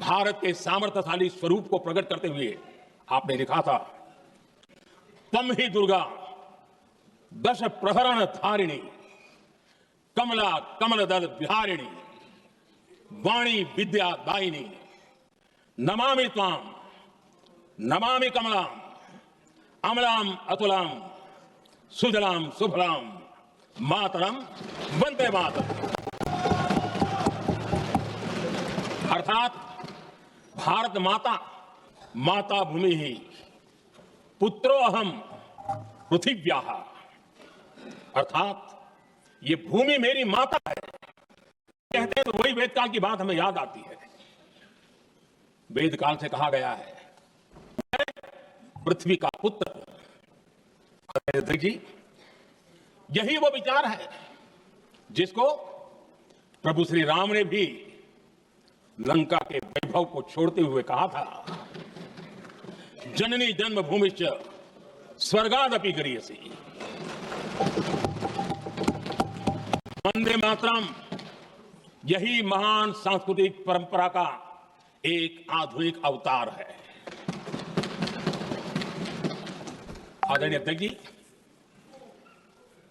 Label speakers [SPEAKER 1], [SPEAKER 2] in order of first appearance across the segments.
[SPEAKER 1] भारत के सामर्थ्यशाली स्वरूप को प्रकट करते हुए आपने लिखा था, तम ही दुर्गा दश प्रहरण धारिणी कमला कमलदल विहारिणी वाणी विद्या दायिनी नमामि त्वाम नमामि कमलाम अमलाम अतुलाम सुजलाम सुफलाम मातरम वंदे मातरम। अर्थात भारत माता माता भूमि ही पुत्रो अहम पृथिव्याः, अर्थात ये भूमि मेरी माता है। कहते हैं तो वही वेदकाल की बात हमें याद आती है। वेदकाल से कहा गया है, मैं पृथ्वी का पुत्र। देखिए, यही वो विचार है जिसको प्रभु श्री राम ने भी लंका के वैभव को छोड़ते हुए कहा था, जननी जन्मभूमिश्च स्वर्गादपि गरीयसी। वंदे मातरम यही महान सांस्कृतिक परंपरा का एक आधुनिक अवतार है। आदरणीय अध्यक्ष जी,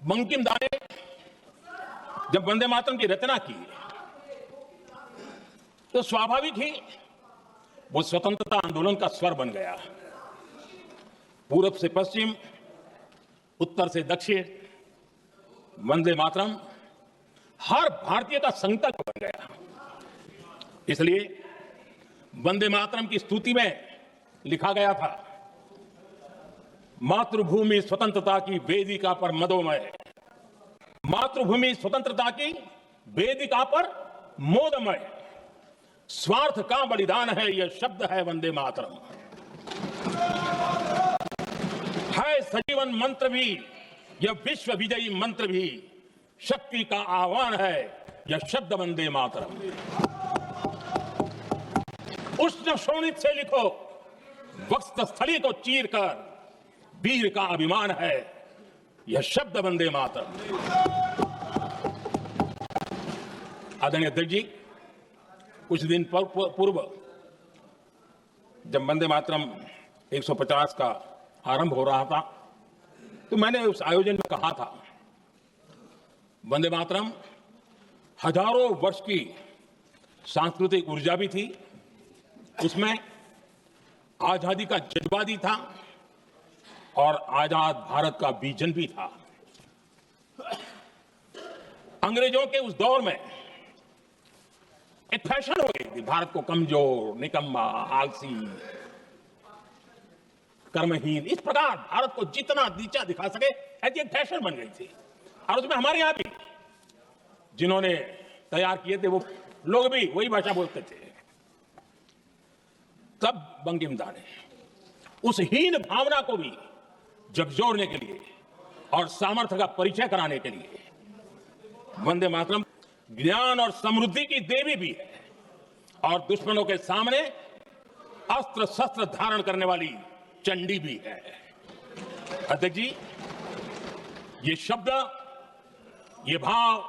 [SPEAKER 1] बंकिम दा ने जब वंदे मातरम की रचना की तो स्वाभाविक ही वो स्वतंत्रता आंदोलन का स्वर बन गया। पूरब से पश्चिम, उत्तर से दक्षिण, वंदे मातरम हर भारतीय का संकल्प बन गया। इसलिए वंदे मातरम की स्तुति में लिखा गया था, मातृभूमि स्वतंत्रता की वेदिका पर मदोमय, मातृभूमि स्वतंत्रता की वेदिका पर मोदमय, स्वार्थ का बलिदान है यह शब्द है वंदे मातरम। है सजीवन मंत्र भी यह विश्व विजयी मंत्र भी, शक्ति का आह्वान है यह शब्द वंदे मातरम। उष्ण शोणित से लिखो, वक्षस्थली को चीर कर, वीर का अभिमान है यह शब्द वंदे मातरम। आदरणीय अध्यक्ष जी, कुछ दिन पूर्व जब वंदे मातरम 150 का आरंभ हो रहा था तो मैंने उस आयोजन में कहा था, वंदे मातरम हजारों वर्ष की सांस्कृतिक ऊर्जा भी थी, उसमें आजादी का जज्बा भी था और आजाद भारत का विजन भी था। अंग्रेजों के उस दौर में एक फैशन हो गई थी भारत को कमजोर, निकम्मा, आलसी, कर्महीन, इस प्रकार भारत को जितना नीचा दिखा सके ऐसी एक फैशन बन गई थी। और उसमें हमारे यहां भी जिन्होंने तैयार किए थे वो लोग भी वही भाषा बोलते थे। तब बंकिम दा ने उस हीन भावना को भी झकझोरने के लिए और सामर्थ्य का परिचय कराने के लिए वंदे मातरम ज्ञान और समृद्धि की देवी भी है और दुश्मनों के सामने अस्त्र शस्त्र धारण करने वाली चंडी भी है। अध्यक्ष जी, ये शब्द, ये भाव,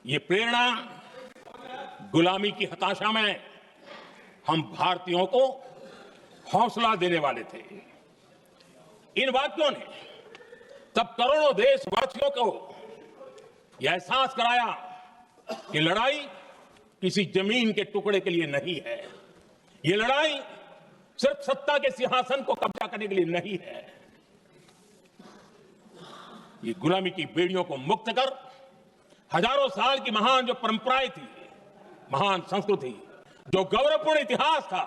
[SPEAKER 1] ये प्रेरणा गुलामी की हताशा में हम भारतीयों को हौसला देने वाले थे। इन वाक्यों ने तब करोड़ों देशवासियों को यह एहसास कराया कि लड़ाई किसी जमीन के टुकड़े के लिए नहीं है, ये लड़ाई सिर्फ सत्ता के सिंहासन को कब्जा करने के लिए नहीं है, ये गुलामी की बेड़ियों को मुक्त कर हजारों साल की महान जो परंपराएं थी, महान संस्कृति, जो गौरवपूर्ण इतिहास था,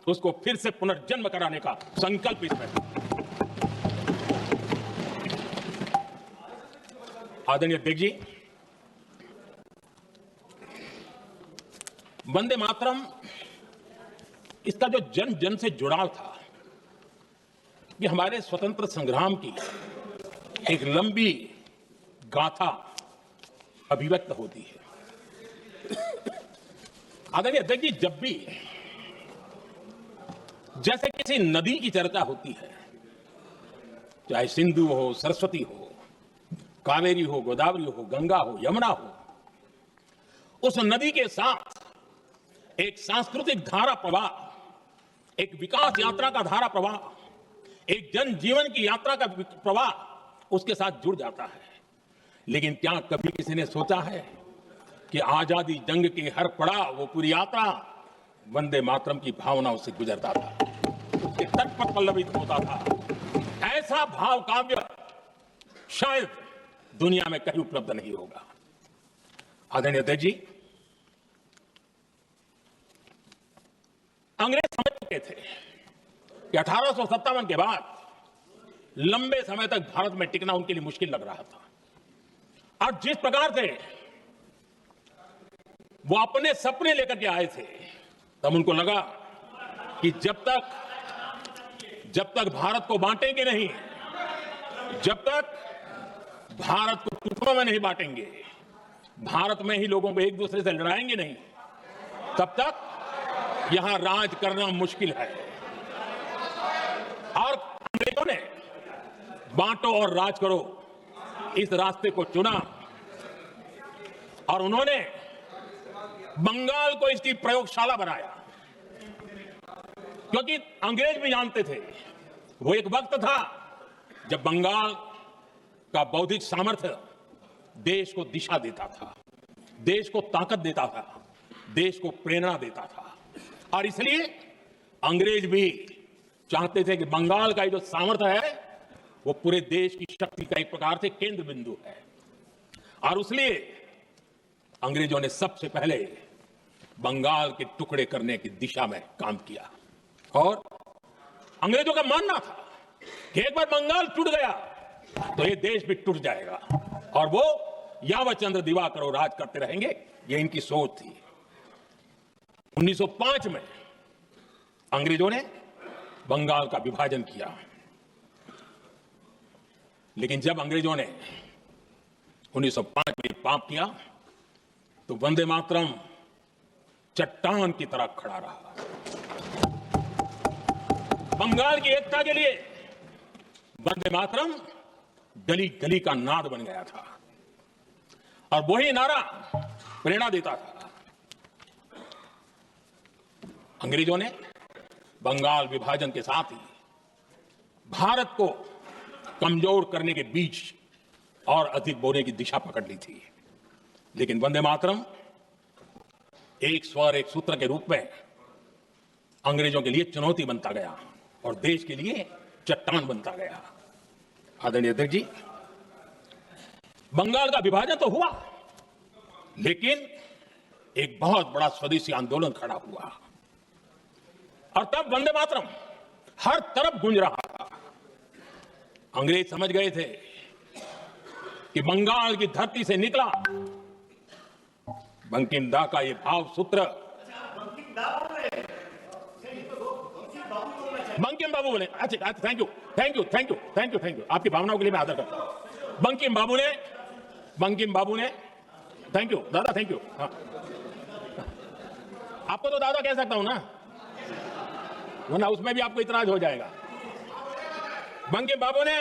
[SPEAKER 1] उसको फिर से पुनर्जन्म कराने का संकल्प इसमें। आदरणीय अध्यक्ष जी, वंदे मातरम इसका जो जन जन से जुड़ाव था, ये हमारे स्वतंत्र संग्राम की एक लंबी गाथा अभिव्यक्त होती है। आदरणीय अध्यक्ष जी, जब भी जैसे किसी नदी की चर्चा होती है, चाहे सिंधु हो, सरस्वती हो, कावेरी हो, गोदावरी हो, गंगा हो, यमुना हो, उस नदी के साथ एक सांस्कृतिक धारा प्रवाह, एक विकास यात्रा का धारा प्रवाह, एक जनजीवन की यात्रा का प्रवाह उसके साथ जुड़ जाता है। लेकिन क्या कभी किसी ने सोचा है कि आजादी जंग के हर पड़ाव, वो पूरी यात्रा वंदे मातरम की भावनाओं से गुजरता था, उसके तट पर पल्लवित होता था। ऐसा भाव काव्य शायद दुनिया में कहीं उपलब्ध नहीं होगा। आदरणीय अध्यक्ष जी, अंग्रेज समझ चुके थे कि 1857 के बाद लंबे समय तक भारत में टिकना उनके लिए मुश्किल लग रहा था। और जिस प्रकार से वो अपने सपने लेकर के आए थे, तब उनको लगा कि जब तक भारत को बांटेंगे नहीं, जब तक भारत को टुकड़ों में नहीं बांटेंगे, भारत में ही लोगों को एक दूसरे से लड़ाएंगे नहीं, तब तक यहां राज करना मुश्किल है। और अंग्रेजों ने बांटो और राज करो इस रास्ते को चुना और उन्होंने बंगाल को इसकी प्रयोगशाला बनाया, क्योंकि अंग्रेज भी जानते थे वो एक वक्त था जब बंगाल का बौद्धिक सामर्थ्य देश को दिशा देता था, देश को ताकत देता था, देश को प्रेरणा देता था। और इसलिए अंग्रेज भी चाहते थे कि बंगाल का जो सामर्थ्य है वो पूरे देश की शक्ति का एक प्रकार से केंद्र बिंदु है। और इसलिए अंग्रेजों ने सबसे पहले बंगाल के टुकड़े करने की दिशा में काम किया। और अंग्रेजों का मानना था कि एक बार बंगाल टूट गया तो ये देश भी टूट जाएगा और वो यावतचंद्र दिवाकर और राज करते रहेंगे, ये इनकी सोच थी। 1905 में अंग्रेजों ने बंगाल का विभाजन किया, लेकिन जब अंग्रेजों ने 1905 में पाप किया तो वंदे मातरम चट्टान की तरह खड़ा रहा। बंगाल की एकता के लिए वंदे मातरम गली गली का नाद बन गया था और वही नारा प्रेरणा देता था। अंग्रेजों ने बंगाल विभाजन के साथ ही भारत को कमजोर करने के बीच और अधिक बोने की दिशा पकड़ ली थी। लेकिन वंदे मातरम एक स्वर एक सूत्र के रूप में अंग्रेजों के लिए चुनौती बनता गया और देश के लिए चट्टान बनता गया। आदरणीय अध्यक्ष जी, बंगाल का विभाजन तो हुआ, लेकिन एक बहुत बड़ा स्वदेशी आंदोलन खड़ा हुआ और तब वंदे मातरम हर तरफ गूंज रहा था। अंग्रेज समझ गए थे कि बंगाल की धरती से निकला बंकिम दा का ये भाव सूत्र, बंकिम बाबू बोले, अच्छा thank you thank you thank you thank you thank you, आपकी भावनाओं के लिए मैं आदर करता हूं। बंकिम बाबू ने थैंक यू दादा, थैंक यू। हाँ, आपको तो दादा कह सकता हूं ना, वरना उसमें भी आपको इतराज हो जाएगा। बंकिम बाबू ने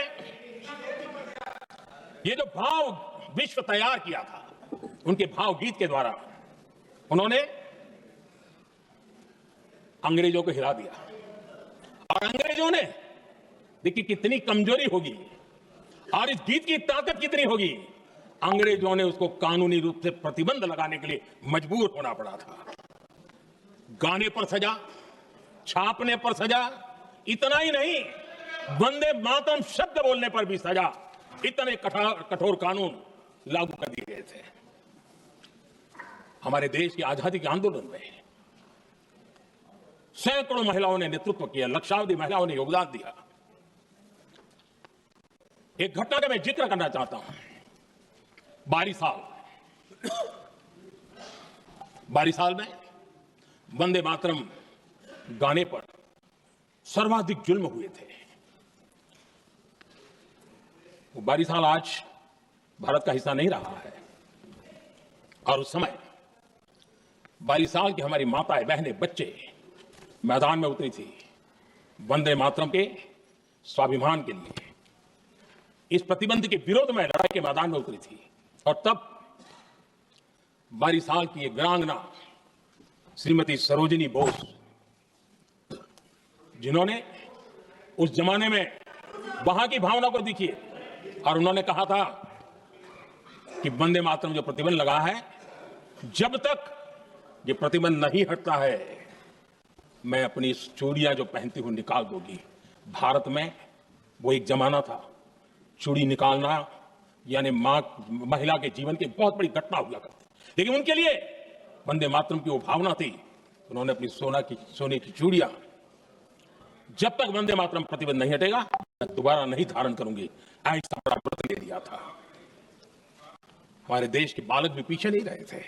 [SPEAKER 1] ये जो भाव विश्व तैयार किया था, उनके भाव गीत के द्वारा उन्होंने अंग्रेजों को हिला दिया। और अंग्रेजों ने देखिए कितनी कमजोरी होगी और इस गीत की ताकत कितनी होगी, अंग्रेजों ने उसको कानूनी रूप से प्रतिबंध लगाने के लिए मजबूर होना पड़ा था। गाने पर सजा, छापने पर सजा, इतना ही नहीं वंदे मातरम शब्द बोलने पर भी सजा, इतने कठोर कानून लागू कर दिए गए थे। हमारे देश की आजादी के आंदोलन में सैकड़ों महिलाओं ने नेतृत्व किया, लक्षावधि महिलाओं ने योगदान दिया। एक घटना का मैं जिक्र करना चाहता हूं। बारिसाल में वंदे मातरम गाने पर सर्वाधिक जुल्म हुए थे। वो बारिसाल आज भारत का हिस्सा नहीं रहा है और उस समय बारिसाल की हमारी माताएं, बहनें, बच्चे मैदान में उतरी थी वंदे मातरम के स्वाभिमान के लिए, इस प्रतिबंध के विरोध में लड़ाई के मैदान में उतरी थी। और तब बारिसाल की एक वीरांगना श्रीमती सरोजिनी बोस, जिन्होंने उस जमाने में वहां की भावना को देखिए, और उन्होंने कहा था कि वंदे मातरम जो प्रतिबंध लगा है, जब तक ये प्रतिबंध नहीं हटता है, मैं अपनी चूड़ियां जो पहनती हूं निकाल दूंगी। भारत में वो एक जमाना था, चूड़ी निकालना यानी महिला के जीवन की बहुत बड़ी घटना हुआ करती, लेकिन उनके लिए वंदे मातरम की वो भावना थी। उन्होंने अपनी सोने की चूड़ियां, जब तक वंदे मातरम प्रतिबंध नहीं हटेगा मैं दोबारा नहीं धारण करूंगी, ऐसा बड़ा व्रत ले लिया था। हमारे देश के बालक भी पीछे नहीं रहे थे।